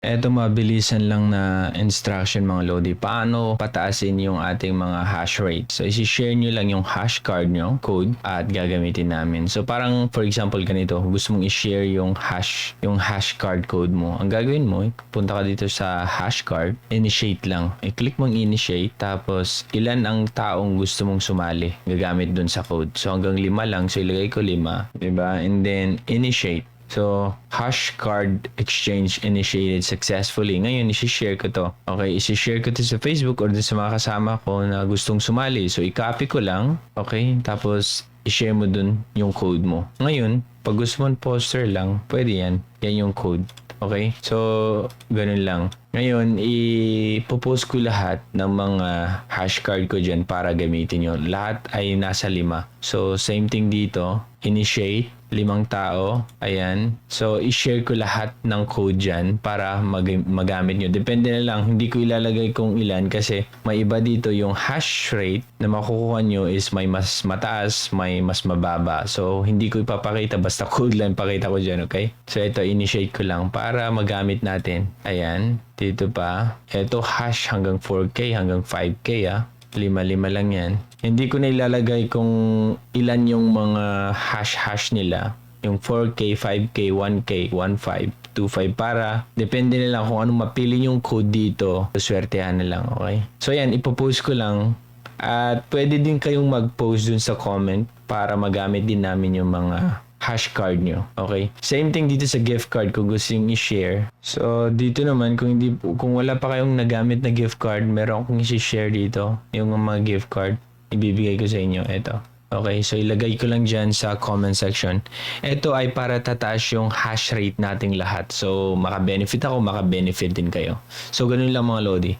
Eto mabilisan lang na instruction mga Lodi. Paano pataasin yung ating mga hash rate? So isi-share nyo lang yung hash card nyo, code, at gagamitin namin. So parang for example ganito, gusto mong i-share yung hash card code mo. Ang gagawin mo, punta ka dito sa hash card, initiate lang. I-click mong initiate, tapos ilan ang taong gusto mong sumali gagamit dun sa code. So hanggang 5 lang, so ilagay ko 5, 'di ba? And then initiate. So, hash card exchange initiated successfully. Ngayon, isi-share ko to. Okay, isi-share ko to sa Facebook or sa mga kasama ko na gustong sumali. So, i-copy ko lang. Okay, tapos i-share mo dun yung code mo. Ngayon, pag gusto mo poster lang, pwede yan. Yan yung code. Okay? So, ganun lang. Ngayon, ipopost ko lahat ng mga hash card ko dyan para gamitin nyo. Lahat ay nasa 5. So, same thing dito. Initiate, 5 tao. Ayan. So, i-share ko lahat ng code dyan para magamit nyo. Depende na lang. Hindi ko ilalagay kung ilan kasi may iba dito yung hash rate na makukuha nyo is may mas mataas, may mas mababa. So, hindi ko ipapakita. Basta code lang pakita ko dyan, okay? So, ito, initiate ko lang para magamit natin. Ayan. Dito pa. Ito, hash hanggang 4K, hanggang 5K, 5-5 lang yan. Hindi ko na ilalagay kung ilan yung mga hash nila. Yung 4K, 5K, 1K, 1.5, 2.5 para depende na lang kung anong mapili yung code dito. Swertehan na lang, okay? So yan, ipopost ko lang. At pwede din kayong mag-post dun sa comment para magamit din namin yung mga hash card nyo. Okay? Same thing dito sa gift card kung gusto yung i-share. So, dito naman, kung wala pa kayong nagamit na gift card, meron akong i-share dito. Yung mga gift card, ibibigay ko sa inyo. Ito. Okay, so ilagay ko lang dyan sa comment section. Ito ay para tataas yung hash rate nating lahat. So, maka-benefit ako, maka-benefit din kayo. So, ganun lang mga Lodi.